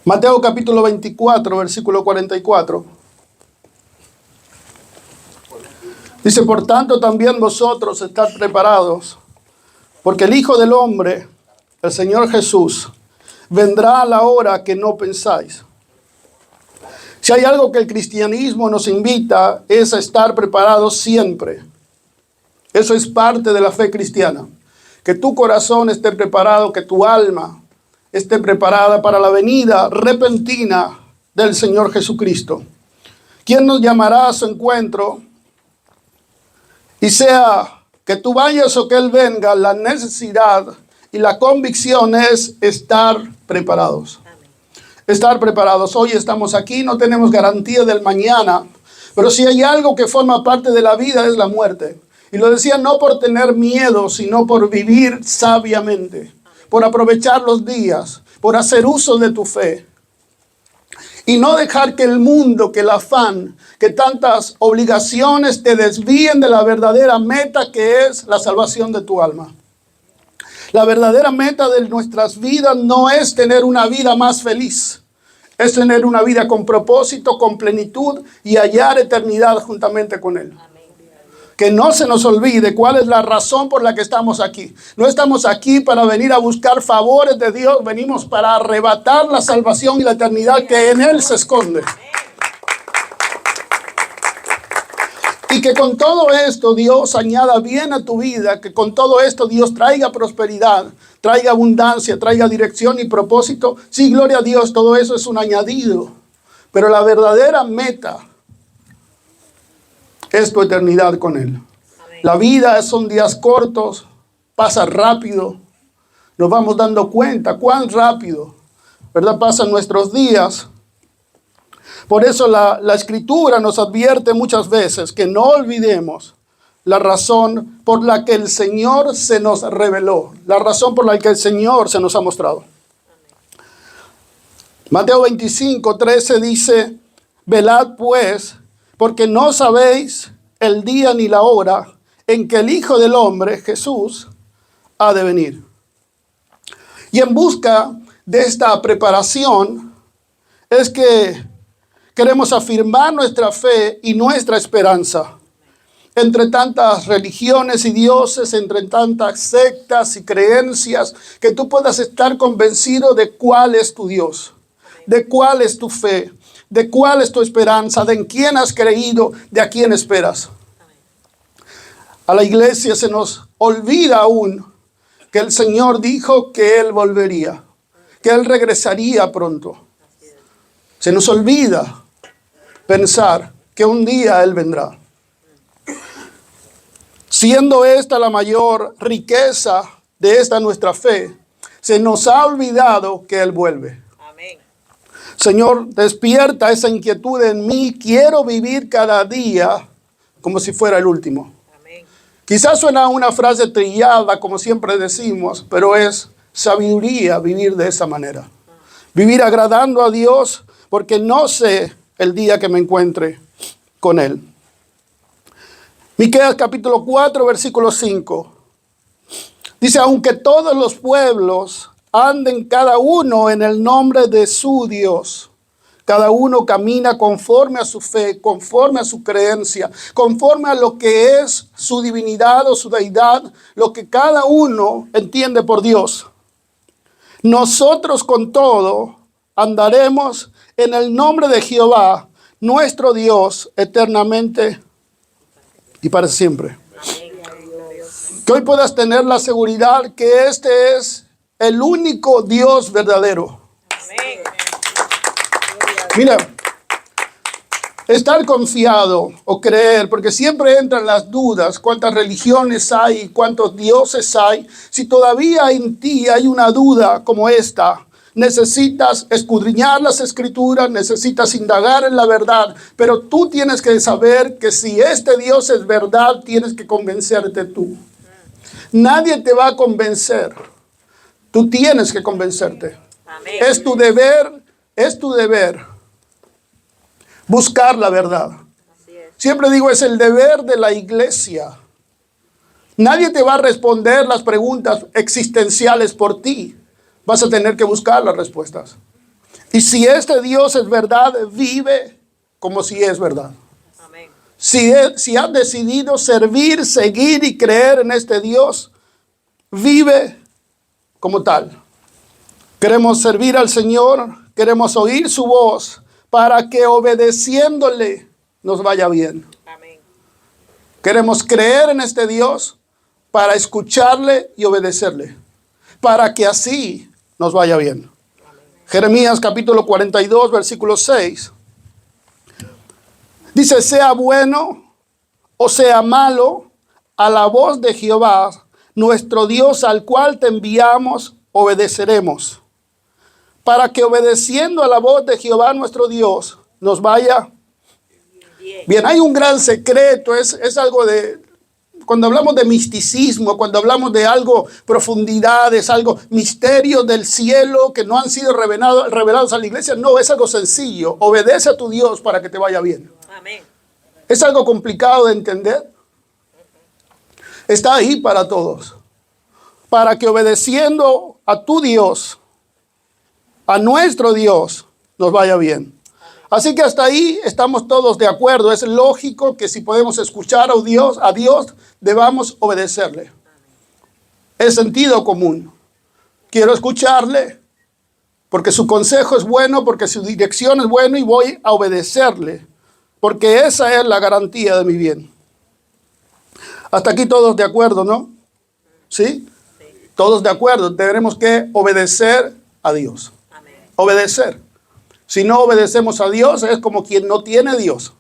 Mateo capítulo 24, versículo 44. Dice, por tanto también vosotros estad preparados, porque el Hijo del Hombre, el Señor Jesús, vendrá a la hora que no pensáis. Si hay algo que el cristianismo nos invita es a estar preparados siempre. Eso es parte de la fe cristiana. Que tu corazón esté preparado, que tu alma esté preparada para la venida repentina del Señor Jesucristo. ¿Quién nos llamará a su encuentro? Y sea que tú vayas o que Él venga, la necesidad y la convicción es estar preparados. Estar preparados. Hoy estamos aquí, no tenemos garantía del mañana, pero si hay algo que forma parte de la vida es la muerte. Y lo decía no por tener miedo, sino por vivir sabiamente, por aprovechar los días, por hacer uso de tu fe. Y no dejar que el mundo, que el afán, que tantas obligaciones te desvíen de la verdadera meta que es la salvación de tu alma. La verdadera meta de nuestras vidas no es tener una vida más feliz. Es tener una vida con propósito, con plenitud y hallar eternidad juntamente con Él. Que no se nos olvide cuál es la razón por la que estamos aquí. No estamos aquí para venir a buscar favores de Dios. Venimos para arrebatar la salvación y la eternidad que en Él se esconde. Y que con todo esto Dios añada bien a tu vida. Que con todo esto Dios traiga prosperidad, traiga abundancia, traiga dirección y propósito. Sí, gloria a Dios, todo eso es un añadido. Pero la verdadera meta es tu eternidad con Él. Amén. La vida son días cortos, pasa rápido. Nos vamos dando cuenta cuán rápido, ¿verdad? Pasan nuestros días. Por eso la Escritura nos advierte muchas veces que no olvidemos la razón por la que el Señor se nos reveló, la razón por la que el Señor se nos ha mostrado. Amén. Mateo 25, 13 dice, velad pues, porque no sabéis el día ni la hora en que el Hijo del Hombre, Jesús, ha de venir. Y en busca de esta preparación es que queremos afirmar nuestra fe y nuestra esperanza. Entre tantas religiones y dioses, entre tantas sectas y creencias, que tú puedas estar convencido de cuál es tu Dios, de cuál es tu fe, de cuál es tu esperanza, de en quién has creído, de a quién esperas. A la iglesia se nos olvida aún que el Señor dijo que Él volvería, que Él regresaría pronto. Se nos olvida pensar que un día Él vendrá. Siendo esta la mayor riqueza de esta nuestra fe, se nos ha olvidado que Él vuelve. Señor, despierta esa inquietud en mí. Quiero vivir cada día como si fuera el último. Amén. Quizás suena una frase trillada, como siempre decimos, pero es sabiduría vivir de esa manera. Vivir agradando a Dios, porque no sé el día que me encuentre con Él. Miqueas capítulo 4, versículo 5. Dice, aunque todos los pueblos anden cada uno en el nombre de su Dios. Cada uno camina conforme a su fe, conforme a su creencia, conforme a lo que es su divinidad o su deidad, lo que cada uno entiende por Dios. Nosotros con todo andaremos en el nombre de Jehová, nuestro Dios, eternamente y para siempre. Que hoy puedas tener la seguridad que este es el único Dios verdadero. Amén. Mira, estar confiado o creer, porque siempre entran las dudas, cuántas religiones hay, cuántos dioses hay. Si todavía en ti hay una duda como esta, necesitas escudriñar las Escrituras, necesitas indagar en la verdad, pero tú tienes que saber que si este Dios es verdad, tienes que convencerte tú. Nadie te va a convencer. Tú tienes que convencerte. Amén. Es tu deber buscar la verdad. Siempre digo, es el deber de la iglesia. Nadie te va a responder las preguntas existenciales por ti. Vas a tener que buscar las respuestas. Y si este Dios es verdad, vive como si es verdad. Amén. Si has decidido servir, seguir y creer en este Dios, vive como tal. Queremos servir al Señor, queremos oír su voz para que obedeciéndole nos vaya bien. Amén. Queremos creer en este Dios para escucharle y obedecerle, para que así nos vaya bien. Jeremías capítulo 42, versículo 6. Dice, sea bueno o sea malo, a la voz de Jehová, nuestro Dios, al cual te enviamos, obedeceremos. Para que obedeciendo a la voz de Jehová, nuestro Dios, nos vaya bien. Hay un gran secreto, es algo de... Cuando hablamos de misticismo, cuando hablamos de algo, profundidades, algo, misterios del cielo que no han sido revelados a la iglesia, no, es algo sencillo. Obedece a tu Dios para que te vaya bien. Amén. ¿Es algo complicado de entender? Está ahí para todos. Para que obedeciendo a tu Dios, a nuestro Dios, nos vaya bien. Así que hasta ahí estamos todos de acuerdo. Es lógico que si podemos escuchar a Dios, debamos obedecerle. Es sentido común. Quiero escucharle porque su consejo es bueno, porque su dirección es buena y voy a obedecerle. Porque esa es la garantía de mi bien. Hasta aquí todos de acuerdo, ¿no? ¿Sí? Todos de acuerdo. Tenemos que obedecer a Dios. Amén. Obedecer. Si no obedecemos a Dios, es como quien no tiene Dios.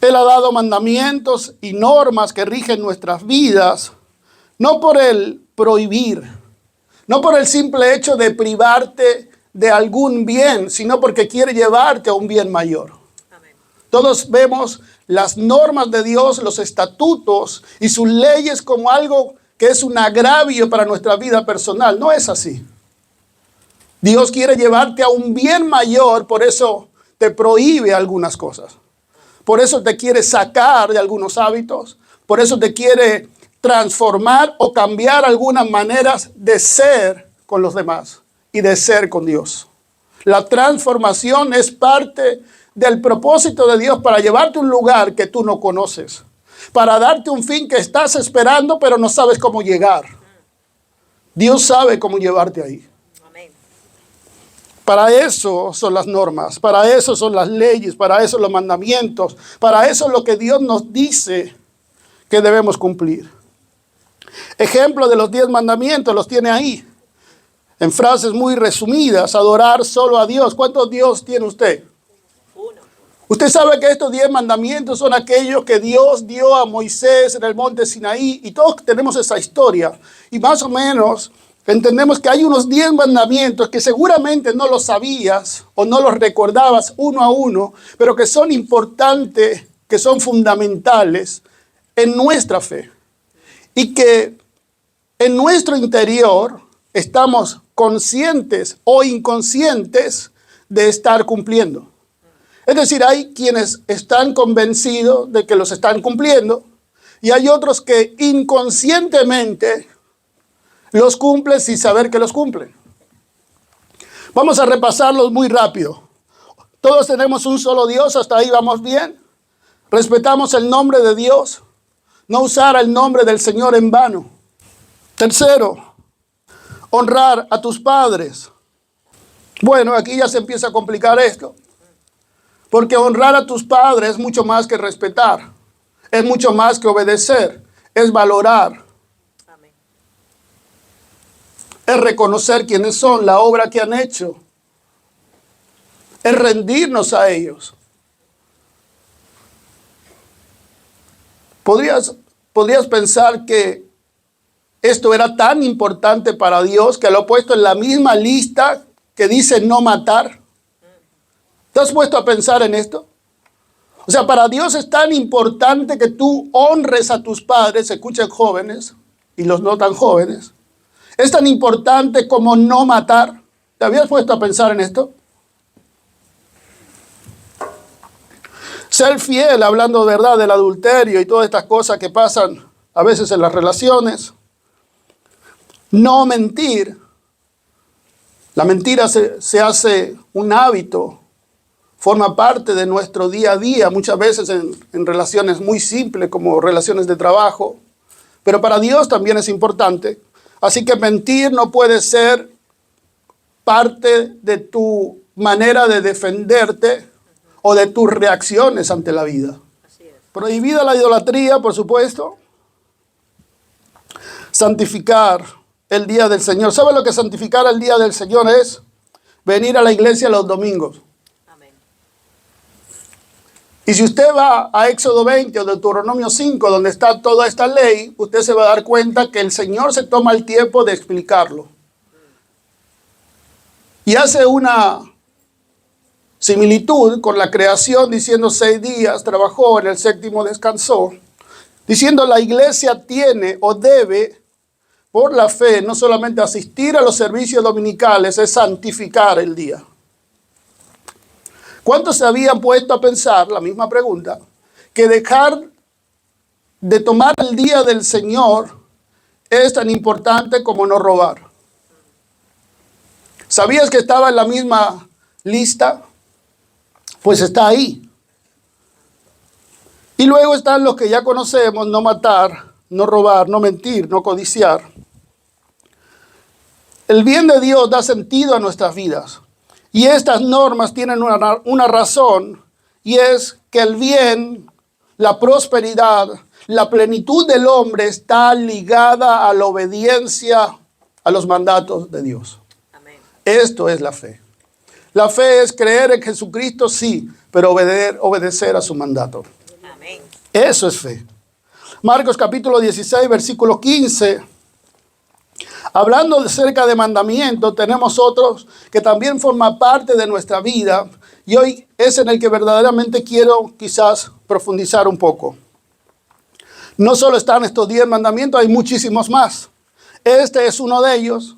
Él ha dado mandamientos y normas que rigen nuestras vidas, no por el prohibir, no por el simple hecho de privarte de algún bien, sino porque quiere llevarte a un bien mayor. Amén. Todos vemos las normas de Dios, los estatutos y sus leyes como algo que es un agravio para nuestra vida personal. No es así. Dios quiere llevarte a un bien mayor, por eso te prohíbe algunas cosas. Por eso te quiere sacar de algunos hábitos. Por eso te quiere transformar o cambiar algunas maneras de ser con los demás y de ser con Dios. La transformación es parte del propósito de Dios para llevarte a un lugar que tú no conoces. Para darte un fin que estás esperando, pero no sabes cómo llegar. Dios sabe cómo llevarte ahí. Para eso son las normas, para eso son las leyes, para eso los mandamientos, para eso es lo que Dios nos dice que debemos cumplir. Ejemplo de los 10 mandamientos los tiene ahí, en frases muy resumidas: adorar solo a Dios. ¿Cuántos Dios tiene usted? Uno. Usted sabe que estos 10 mandamientos son aquellos que Dios dio a Moisés en el monte Sinaí, y todos tenemos esa historia, y más o menos entendemos que hay unos 10 mandamientos que seguramente no los sabías o no los recordabas uno a uno, pero que son importantes, que son fundamentales en nuestra fe. Y que en nuestro interior estamos conscientes o inconscientes de estar cumpliendo. Es decir, hay quienes están convencidos de que los están cumpliendo y hay otros que inconscientemente los cumplen sin saber que los cumplen. Vamos a repasarlos muy rápido. Todos tenemos un solo Dios, hasta ahí vamos bien. Respetamos el nombre de Dios. No usar el nombre del Señor en vano. Tercero, honrar a tus padres. Bueno, aquí ya se empieza a complicar esto. Porque honrar a tus padres es mucho más que respetar. Es mucho más que obedecer. Es valorar. Es reconocer quiénes son, la obra que han hecho. Es rendirnos a ellos. Podrías pensar que esto era tan importante para Dios que lo ha puesto en la misma lista que dice no matar. ¿Te has puesto a pensar en esto? O sea, para Dios es tan importante que tú honres a tus padres, escuchen jóvenes y los no tan jóvenes. Es tan importante como no matar. ¿Te habías puesto a pensar en esto? Ser fiel, hablando de verdad del adulterio y todas estas cosas que pasan a veces en las relaciones. No mentir. La mentira se hace un hábito, forma parte de nuestro día a día, muchas veces en relaciones muy simples como relaciones de trabajo, pero para Dios también es importante. Así que mentir no puede ser parte de tu manera de defenderte o de tus reacciones ante la vida. Prohibida la idolatría, por supuesto. Santificar el día del Señor. ¿Sabe lo que santificar el día del Señor es? Venir a la iglesia los domingos. Amén. Y si usted va a Éxodo 20 o Deuteronomio 5, donde está toda esta ley, usted se va a dar cuenta que el Señor se toma el tiempo de explicarlo. Y hace una similitud con la creación, diciendo 6 días trabajó, en el 7º descansó. Diciendo la iglesia tiene o debe, por la fe, no solamente asistir a los servicios dominicales, es santificar el día. ¿Cuántos se habían puesto a pensar, la misma pregunta, que dejar de tomar el día del Señor es tan importante como no robar? ¿Sabías que estaba en la misma lista? Pues está ahí. Y luego están los que ya conocemos: no matar, no robar, no mentir, no codiciar. El bien de Dios da sentido a nuestras vidas. Y estas normas tienen una razón, y es que el bien, la prosperidad, la plenitud del hombre está ligada a la obediencia a los mandatos de Dios. Amén. Esto es la fe. La fe es creer en Jesucristo, sí, pero obedecer a su mandato. Amén. Eso es fe. Marcos capítulo 16, versículo 15. Hablando acerca de mandamientos, tenemos otros que también forman parte de nuestra vida. Y hoy es en el que verdaderamente quiero quizás profundizar un poco. No solo están estos 10 mandamientos, hay muchísimos más. Este es uno de ellos.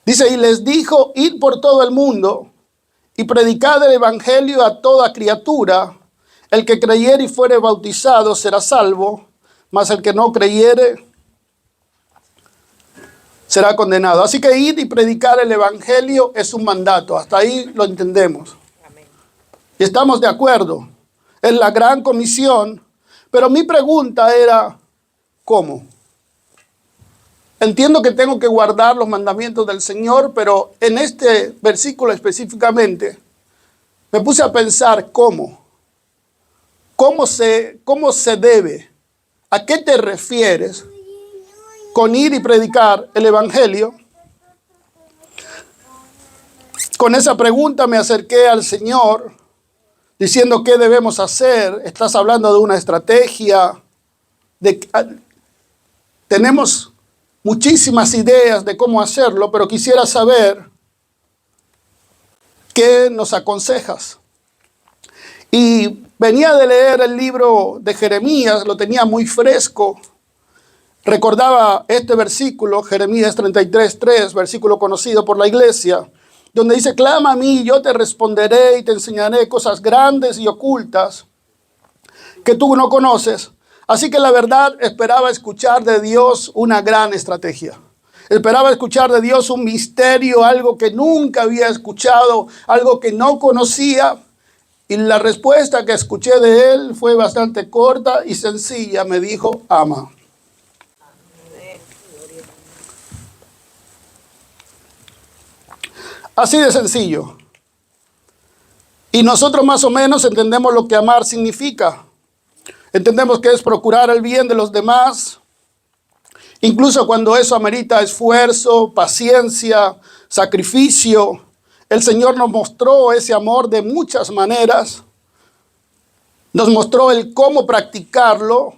Dice, y les dijo, id por todo el mundo y predicad el evangelio a toda criatura. El que creyere y fuere bautizado será salvo, mas el que no creyere será condenado. Así que id y predicar el evangelio es un mandato. Hasta ahí lo entendemos. Amén. Y estamos de acuerdo. Es la gran comisión. Pero mi pregunta era, ¿cómo? Entiendo que tengo que guardar los mandamientos del Señor, pero en este versículo específicamente me puse a pensar cómo. ¿Cómo se debe? ¿A qué te refieres con ir y predicar el evangelio? Con esa pregunta me acerqué al Señor diciendo qué debemos hacer. Estás hablando de una estrategia. Tenemos muchísimas ideas de cómo hacerlo, pero quisiera saber qué nos aconsejas. Y venía de leer el libro de Jeremías, lo tenía muy fresco. Recordaba este versículo, Jeremías 33:3, versículo conocido por la iglesia, donde dice, clama a mí y yo te responderé y te enseñaré cosas grandes y ocultas que tú no conoces. Así que la verdad esperaba escuchar de Dios una gran estrategia. Esperaba escuchar de Dios un misterio, algo que nunca había escuchado, algo que no conocía. Y la respuesta que escuché de él fue bastante corta y sencilla. Me dijo, ama. Así de sencillo. Y nosotros más o menos entendemos lo que amar significa. Entendemos que es procurar el bien de los demás, incluso cuando eso amerita esfuerzo, paciencia, sacrificio. El Señor nos mostró ese amor de muchas maneras. Nos mostró el cómo practicarlo,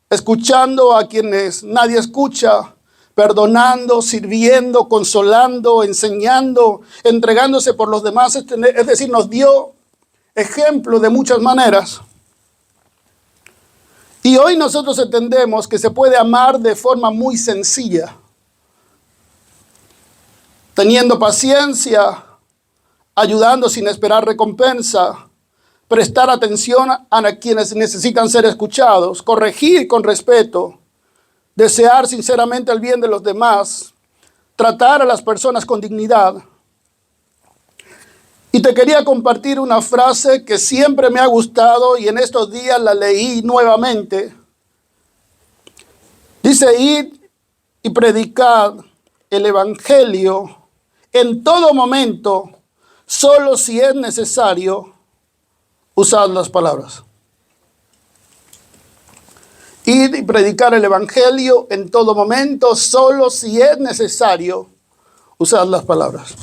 escuchando a quienes nadie escucha, perdonando, sirviendo, consolando, enseñando, entregándose por los demás. Es decir, nos dio ejemplo de muchas maneras. Y hoy nosotros entendemos que se puede amar de forma muy sencilla, teniendo paciencia, ayudando sin esperar recompensa, prestar atención a quienes necesitan ser escuchados, corregir con respeto, desear sinceramente el bien de los demás, tratar a las personas con dignidad. Y te quería compartir una frase que siempre me ha gustado y en estos días la leí nuevamente. Dice: id y predicad el evangelio en todo momento, solo si es necesario, usad las palabras. Id y predicar el evangelio en todo momento, solo si es necesario, usad las palabras.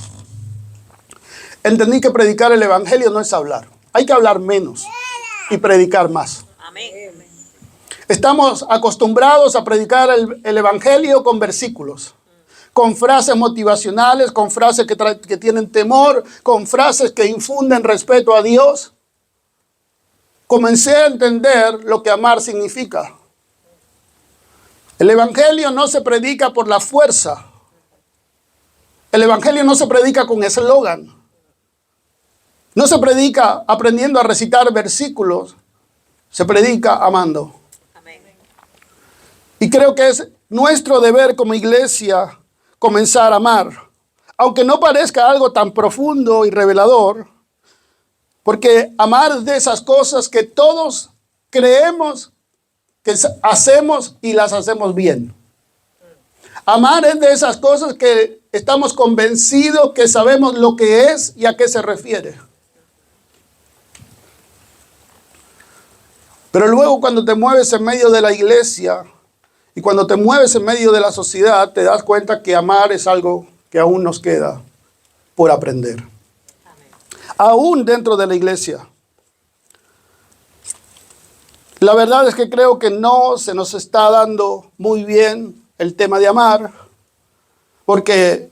Entendí que predicar el evangelio no es hablar. Hay que hablar menos y predicar más. Amén. Estamos acostumbrados a predicar el evangelio con versículos, con frases motivacionales, con frases que tienen temor, con frases que infunden respeto a Dios. Comencé a entender lo que amar significa. El evangelio no se predica por la fuerza. El evangelio no se predica con eslogan. No se predica aprendiendo a recitar versículos. Se predica amando. Amén. Y creo que es nuestro deber como iglesia comenzar a amar. Aunque no parezca algo tan profundo y revelador, porque amar es de esas cosas que todos creemos que hacemos y las hacemos bien. Amar es de esas cosas que estamos convencidos que sabemos lo que es y a qué se refiere. Pero luego cuando te mueves en medio de la iglesia y cuando te mueves en medio de la sociedad, te das cuenta que amar es algo que aún nos queda por aprender. Amén. Aún dentro de la iglesia. La verdad es que creo que no se nos está dando muy bien el tema de amar, porque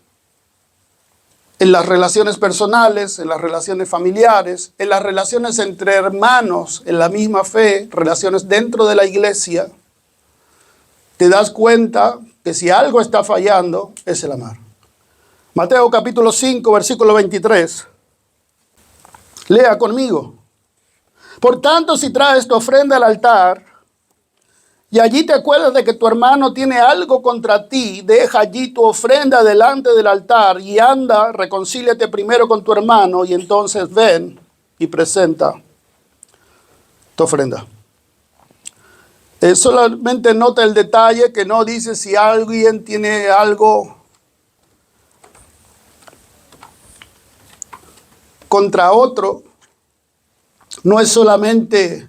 en las relaciones personales, en las relaciones familiares, en las relaciones entre hermanos, en la misma fe, relaciones dentro de la iglesia, te das cuenta que si algo está fallando, es el amar. Mateo capítulo 5, versículo 23. Lea conmigo. Por tanto, si traes tu ofrenda al altar, y allí te acuerdas de que tu hermano tiene algo contra ti, deja allí tu ofrenda delante del altar y anda, reconcíliate primero con tu hermano y entonces ven y presenta tu ofrenda. Solamente nota el detalle que no dice si alguien tiene algo contra otro. No es solamente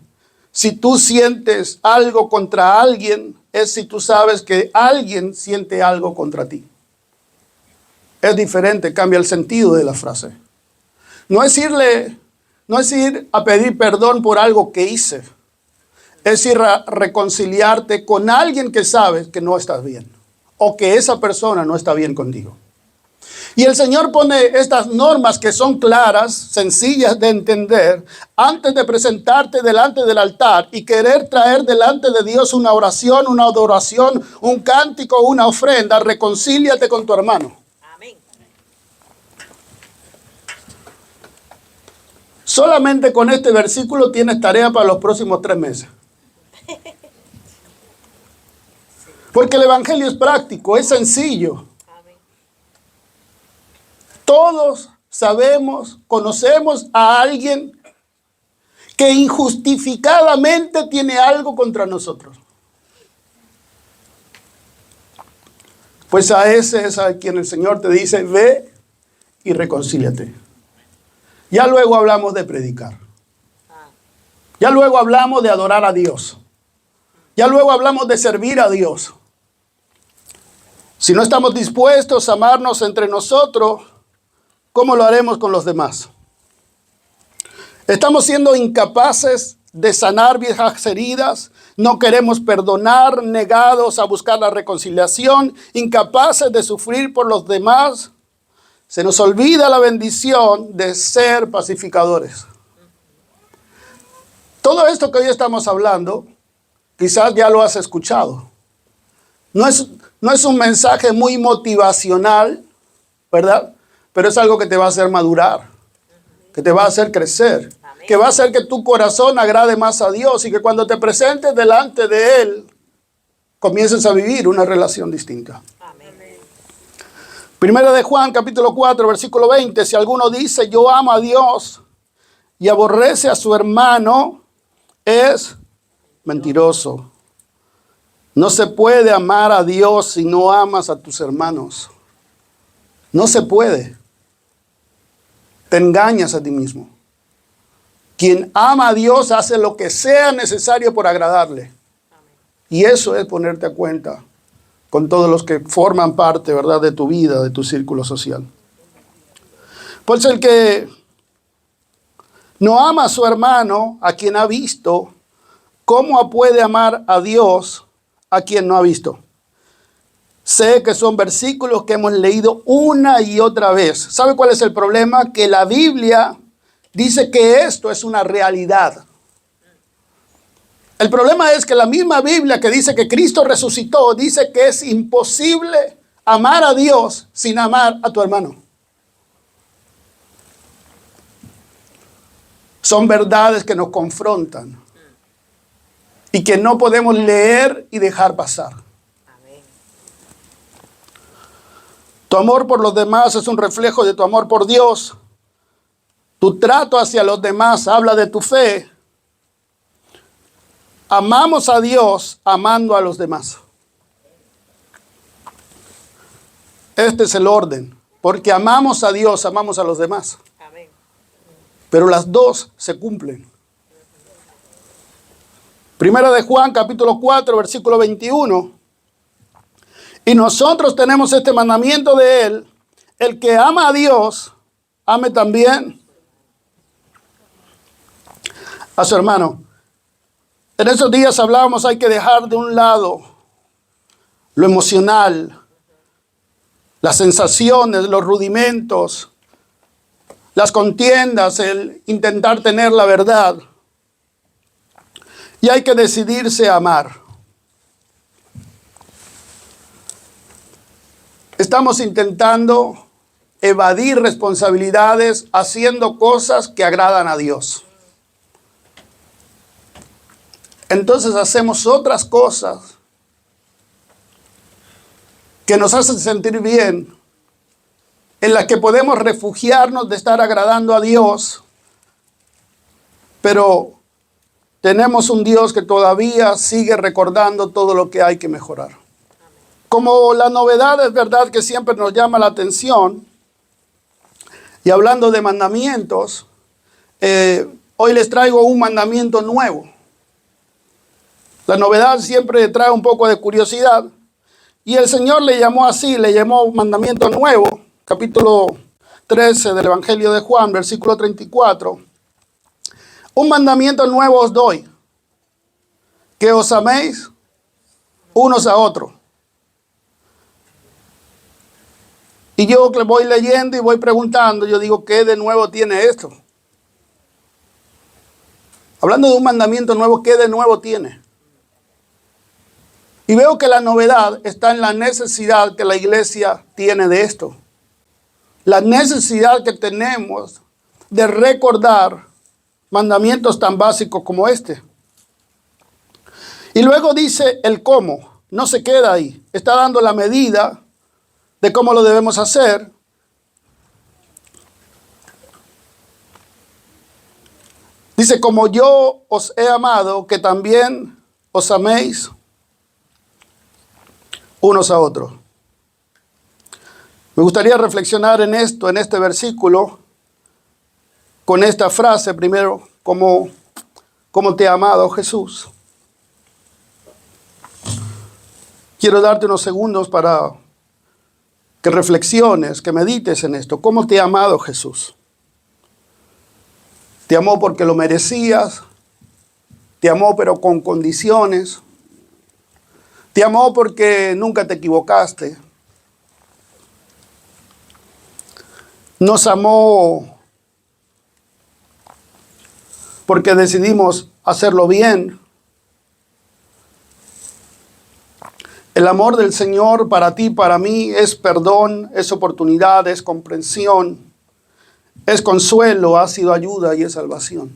si tú sientes algo contra alguien, es si tú sabes que alguien siente algo contra ti. Es diferente, cambia el sentido de la frase. No es ir a pedir perdón por algo que hice. Es ir a reconciliarte con alguien que sabes que no estás bien. O que esa persona no está bien contigo. Y el Señor pone estas normas que son claras, sencillas de entender, antes de presentarte delante del altar y querer traer delante de Dios una oración, una adoración, un cántico, una ofrenda. Reconcíliate con tu hermano. Amén. Solamente con este versículo tienes tarea para los próximos 3 meses. Porque el evangelio es práctico, es sencillo. Todos sabemos, conocemos a alguien que injustificadamente tiene algo contra nosotros. Pues a ese es a quien el Señor te dice, ve y reconcíliate. Ya luego hablamos de predicar. Ya luego hablamos de adorar a Dios. Ya luego hablamos de servir a Dios. Si no estamos dispuestos a amarnos entre nosotros, ¿cómo lo haremos con los demás? Estamos siendo incapaces de sanar viejas heridas, no queremos perdonar, negados a buscar la reconciliación, incapaces de sufrir por los demás. Se nos olvida la bendición de ser pacificadores. Todo esto que hoy estamos hablando, quizás ya lo has escuchado. No es un mensaje muy motivacional, ¿verdad? Pero es algo que te va a hacer madurar, que te va a hacer crecer, que va a hacer que tu corazón agrade más a Dios y que cuando te presentes delante de Él, comiences a vivir una relación distinta. Amén. Primera de Juan, capítulo 4, versículo 20. Si alguno dice, yo amo a Dios y aborrece a su hermano, es mentiroso. No se puede amar a Dios si no amas a tus hermanos. No se puede. Te engañas a ti mismo. Quien ama a Dios hace lo que sea necesario por agradarle. Y eso es ponerte a cuenta con todos los que forman parte, ¿verdad?, de tu vida, de tu círculo social. Por eso el que no ama a su hermano, a quien ha visto, ¿cómo puede amar a Dios a quien no ha visto? Sé que son versículos que hemos leído una y otra vez. ¿Sabe cuál es el problema? Que la Biblia dice que esto es una realidad. El problema es que la misma Biblia que dice que Cristo resucitó, dice que es imposible amar a Dios sin amar a tu hermano. Son verdades que nos confrontan y que no podemos leer y dejar pasar. Tu amor por los demás es un reflejo de tu amor por Dios. Tu trato hacia los demás habla de tu fe. Amamos a Dios amando a los demás. Este es el orden. Porque amamos a Dios, amamos a los demás. Amén. Pero las dos se cumplen. Primera de Juan, capítulo 4, versículo 21. Y nosotros tenemos este mandamiento de Él. El que ama a Dios, ame también a su hermano. En esos días hablábamos, hay que dejar de un lado lo emocional, las sensaciones, los rudimentos, las contiendas, el intentar tener la verdad. Y hay que decidirse a amar. Estamos intentando evadir responsabilidades haciendo cosas que agradan a Dios. Entonces hacemos otras cosas que nos hacen sentir bien, en las que podemos refugiarnos de estar agradando a Dios, pero tenemos un Dios que todavía sigue recordando todo lo que hay que mejorar. Como la novedad es verdad que siempre nos llama la atención, y hablando de mandamientos, hoy les traigo un mandamiento nuevo. La novedad siempre trae un poco de curiosidad. Y el Señor le llamó así, le llamó mandamiento nuevo. Capítulo 13 del Evangelio de Juan, versículo 34. Un mandamiento nuevo os doy, que os améis unos a otros. Y yo le voy leyendo y voy preguntando, yo digo, ¿qué de nuevo tiene esto? Hablando de un mandamiento nuevo, ¿qué de nuevo tiene? Y veo que la novedad está en la necesidad que la iglesia tiene de esto. La necesidad que tenemos de recordar mandamientos tan básicos como este. Y luego dice el cómo. No se queda ahí. Está dando la medida de cómo lo debemos hacer. Dice, como yo os he amado, que también os améis unos a otros. Me gustaría reflexionar en esto, en este versículo, con esta frase primero, como te ha amado Jesús. Quiero darte unos segundos para que reflexiones, que medites en esto. ¿Cómo te ha amado Jesús? Te amó porque lo merecías, te amó pero con condiciones, te amó porque nunca te equivocaste, nos amó porque decidimos hacerlo bien. El amor del Señor para ti, para mí, es perdón, es oportunidad, es comprensión, es consuelo, ha sido ayuda y es salvación.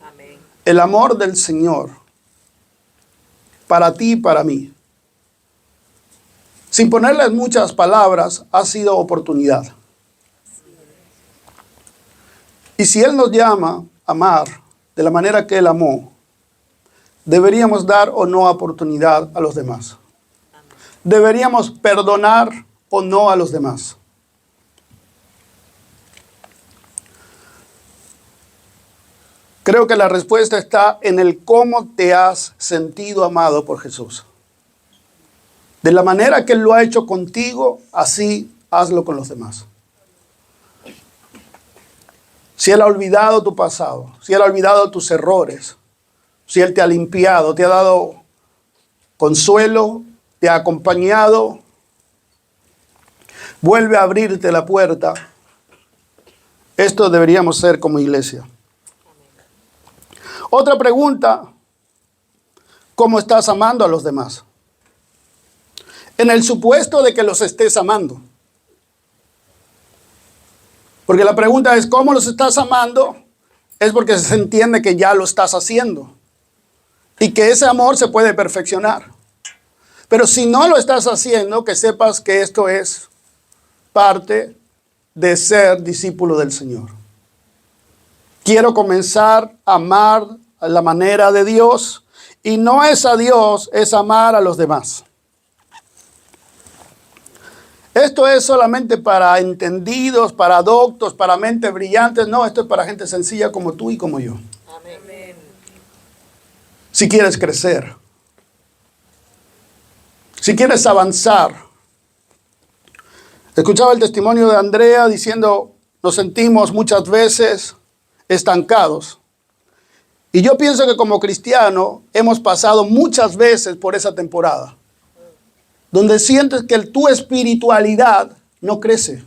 Amén. El amor del Señor para ti y para mí sin ponerles muchas palabras, ha sido oportunidad. Y si Él nos llama a amar de la manera que Él amó, deberíamos dar o no oportunidad a los demás. Deberíamos perdonar o no a los demás. Creo que la respuesta está en el cómo te has sentido amado por Jesús. De la manera que Él lo ha hecho contigo, así hazlo con los demás. Si Él ha olvidado tu pasado, si Él ha olvidado tus errores, si Él te ha limpiado, te ha dado consuelo, te ha acompañado, vuelve a abrirte la puerta. Esto deberíamos ser como iglesia. Otra pregunta, ¿cómo estás amando a los demás? En el supuesto de que los estés amando. Porque la pregunta es, ¿cómo los estás amando? Es porque se entiende que ya lo estás haciendo. Y que ese amor se puede perfeccionar. Pero si no lo estás haciendo, que sepas que esto es parte de ser discípulo del Señor. Quiero comenzar a amar a la manera de Dios. Y no es a Dios, es amar a los demás. Esto es solamente para entendidos, para doctos, para mentes brillantes. No, esto es para gente sencilla como tú y como yo. Amén. Si quieres crecer, si quieres avanzar. Escuchaba el testimonio de Andrea diciendo, nos sentimos muchas veces estancados. Y yo pienso que como cristiano hemos pasado muchas veces por esa temporada. Donde sientes que tu espiritualidad no crece.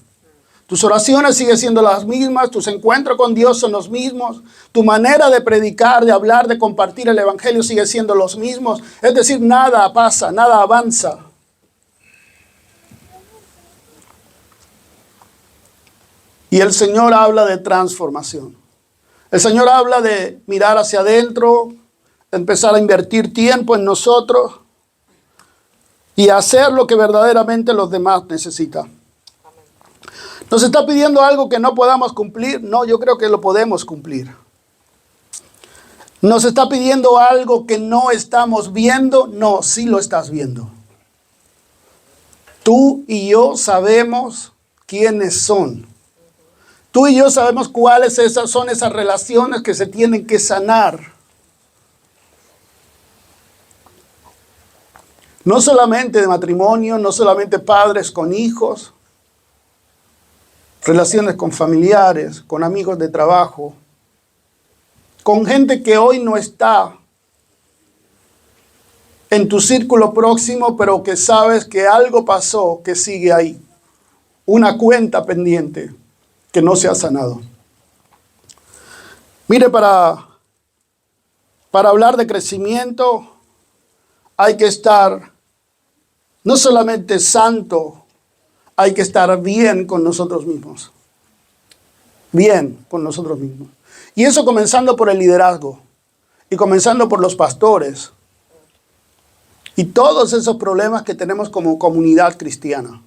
Tus oraciones siguen siendo las mismas, tus encuentros con Dios son los mismos, tu manera de predicar, de hablar, de compartir el evangelio sigue siendo los mismos. Es decir, nada pasa, nada avanza. Y el Señor habla de transformación. El Señor habla de mirar hacia adentro, empezar a invertir tiempo en nosotros y hacer lo que verdaderamente los demás necesitan. ¿Nos está pidiendo algo que no podamos cumplir? No, yo creo que lo podemos cumplir. ¿Nos está pidiendo algo que no estamos viendo? No, sí lo estás viendo. Tú y yo sabemos quiénes son. Tú y yo sabemos cuáles son esas relaciones que se tienen que sanar. No solamente de matrimonio, no solamente padres con hijos, relaciones con familiares, con amigos de trabajo, con gente que hoy no está en tu círculo próximo, pero que sabes que algo pasó que sigue ahí. Una cuenta pendiente que no se ha sanado. Mire, para hablar de crecimiento hay que estar no solamente santo, hay que estar bien con nosotros mismos. Bien con nosotros mismos. Y eso comenzando por el liderazgo. Y comenzando por los pastores. Y todos esos problemas que tenemos como comunidad cristiana.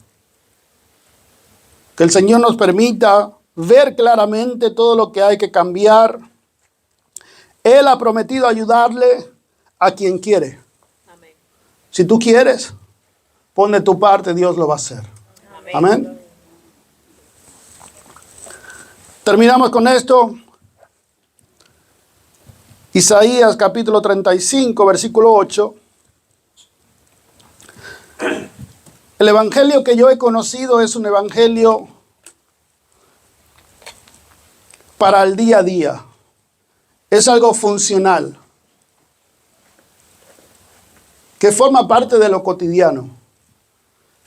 Que el Señor nos permita ver claramente todo lo que hay que cambiar. Él ha prometido ayudarle a quien quiere. Amén. Si tú quieres, pon de tu parte, Dios lo va a hacer. Amén. Amén. Terminamos con esto. Isaías capítulo 35, versículo 8. El evangelio que yo he conocido es un evangelio para el día a día. Es algo funcional, que forma parte de lo cotidiano.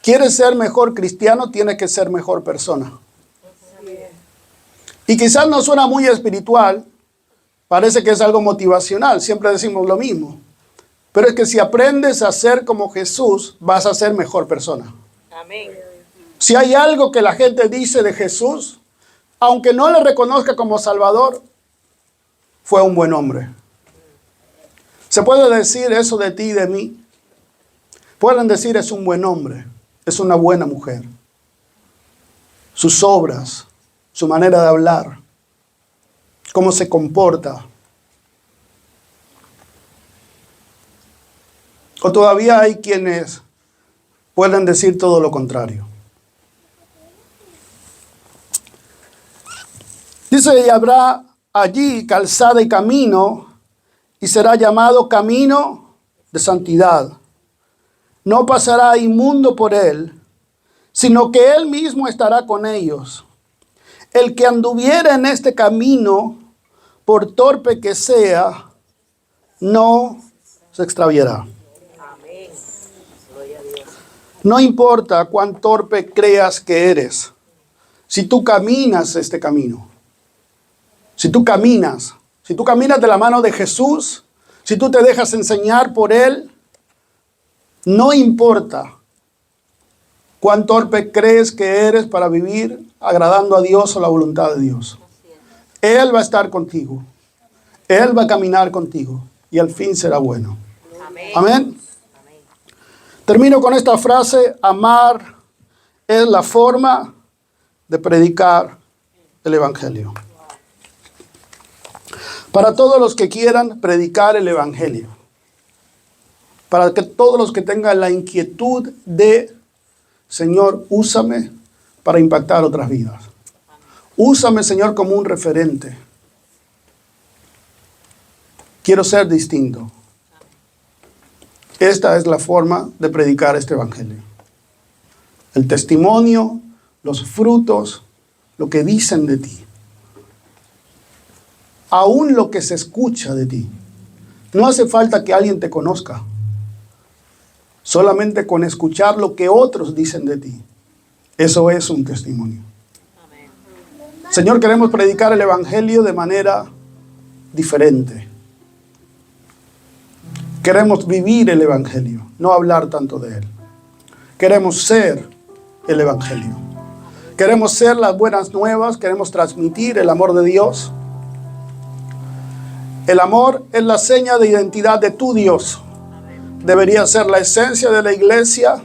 ¿Quieres ser mejor cristiano? Tienes que ser mejor persona. Y quizás no suena muy espiritual, parece que es algo motivacional, siempre decimos lo mismo. Pero es que si aprendes a ser como Jesús, vas a ser mejor persona. Amén. Si hay algo que la gente dice de Jesús, aunque no le reconozca como Salvador, fue un buen hombre. ¿Se puede decir eso de ti y de mí? Pueden decir es un buen hombre. es una buena mujer. Sus obras, su manera de hablar, cómo se comporta. O todavía hay quienes pueden decir todo lo contrario. Dice, y habrá allí calzada y camino, y será llamado camino de santidad. No pasará inmundo por él, sino que él mismo estará con ellos. El que anduviera en este camino, por torpe que sea, no se extraviará. No importa cuán torpe creas que eres, si tú caminas este camino, si tú caminas de la mano de Jesús, si tú te dejas enseñar por Él, no importa cuán torpe crees que eres para vivir agradando a Dios o la voluntad de Dios. Él va a estar contigo, Él va a caminar contigo y al fin será bueno. Amén. Termino con esta frase: amar es la forma de predicar el Evangelio. Para todos los que quieran predicar el Evangelio, para que todos los que tengan la inquietud de, Señor, úsame para impactar otras vidas. Úsame, Señor, como un referente. Quiero ser distinto. Esta es la forma de predicar este Evangelio. El testimonio, los frutos, lo que dicen de ti. Aún lo que se escucha de ti. No hace falta que alguien te conozca. Solamente con escuchar lo que otros dicen de ti. Eso es un testimonio. Amén. Señor, queremos predicar el Evangelio de manera diferente. Queremos vivir el Evangelio, no hablar tanto de él. Queremos ser el Evangelio. Queremos ser las buenas nuevas, queremos transmitir el amor de Dios. El amor es la seña de identidad de tu Dios. Debería ser la esencia de la iglesia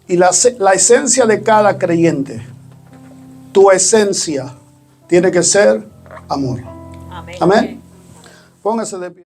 y la esencia de cada creyente. Tu esencia tiene que ser amor. Amén. Póngase de pie.